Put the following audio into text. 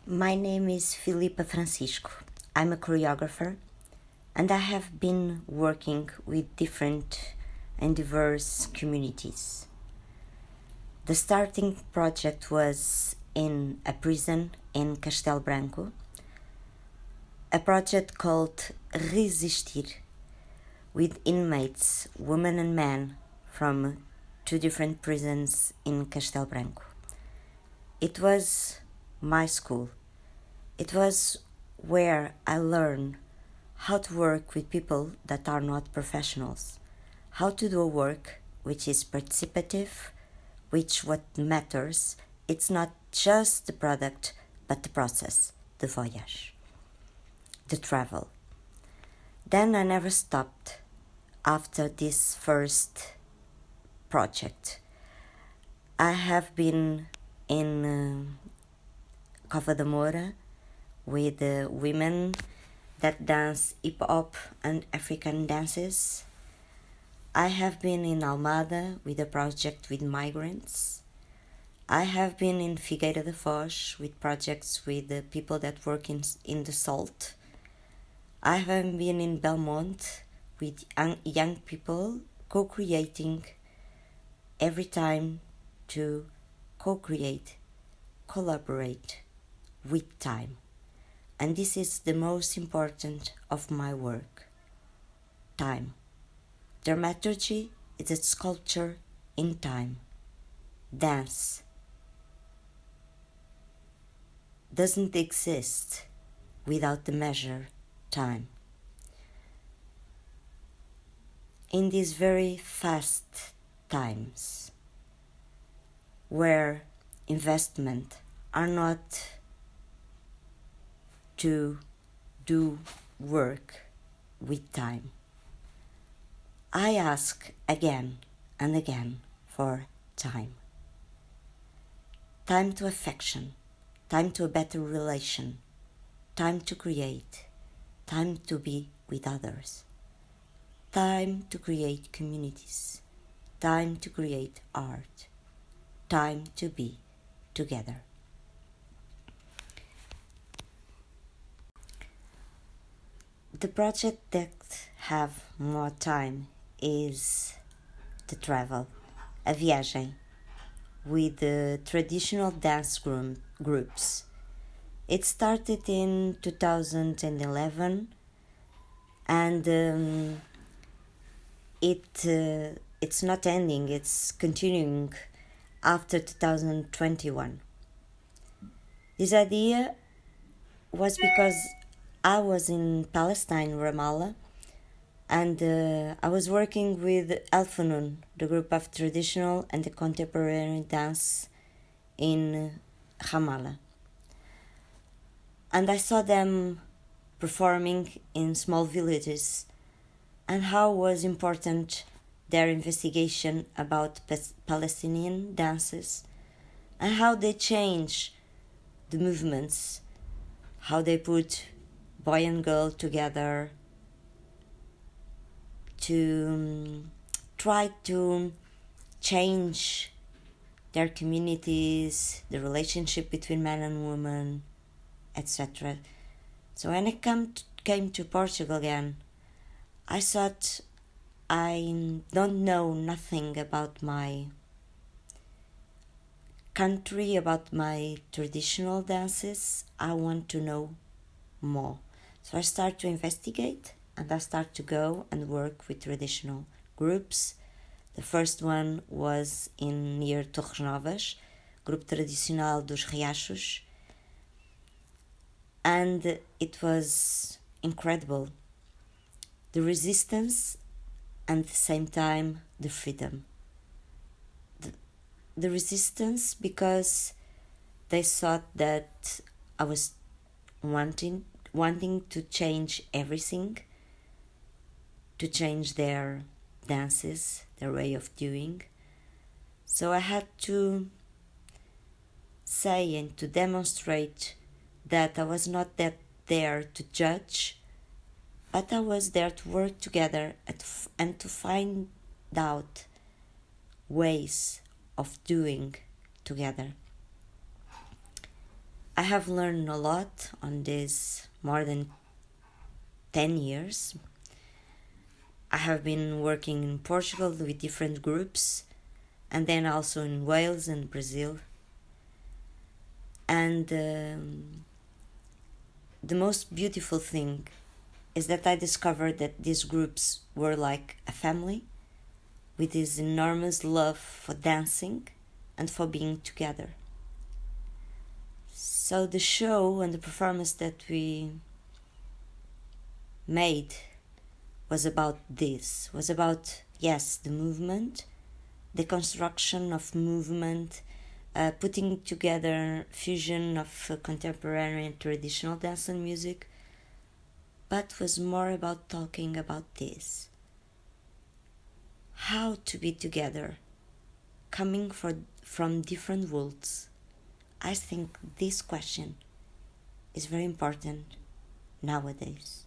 My name is Filipa Francisco. I'm a choreographer and I have been working with different and diverse communities. The starting project was in a prison in Castelo Branco, a project called Resistir, with inmates, women and men, from two different prisons in Castelo Branco. It was my school. It was where I learned how to work with people that are not professionals, how to do a work which is participative, which what matters, it's not just the product, but the process, the voyage, the travel. Then I never stopped after this first project. I have been in Cova da Moura with women that dance hip-hop and African dances. I have been in Almada with a project with migrants. I have been in Figueira da Foz with projects with the people that work in the salt. I have been in Belmont with young people co-creating, every time to co-create, collaborate with time. And this is the most important of my work. Time. Dramaturgy is a sculpture in time. Dance doesn't exist without the measure time. In these very fast times, where investment are not to do work with time, I ask again and again for time. Time to affection, time to a better relation, time to create, time to be with others, time to create communities, time to create art, time to be together. The project that have more time is the travel, a viagem, with the traditional dance groups. It started in 2011 and it's not ending, it's continuing after 2021. This idea was because I was in Palestine, Ramallah, and I was working with Alfanun, the group of traditional and the contemporary dance in Ramallah. And I saw them performing in small villages and how was important their investigation about Palestinian dances and how they change the movements, how they put boy and girl together to try to change their communities, the relationship between man and woman, etc. So when I came to Portugal again, I thought I don't know nothing about my country, about my traditional dances. I want to know more. So I start to investigate and I start to go and work with traditional groups. The first one was in near Torres Novas, Grupo Tradicional dos Riachos, and it was incredible. The resistance and at the same time the freedom. The resistance because they thought that I was wanting to change everything, to change their dances, their way of doing. So I had to say and to demonstrate that I was not there to judge, but I was there to work together and to find out ways of doing together. I have learned a lot on this more than 10 years. I have been working in Portugal with different groups, and then also in Wales and Brazil. And the most beautiful thing is that I discovered that these groups were like a family with this enormous love for dancing and for being together. So the show and the performance that we made was about this, was about, yes, the movement, the construction of movement, putting together fusion of contemporary and traditional dance and music, but was more about talking about this. How to be together, coming from different worlds. I think this question is very important nowadays.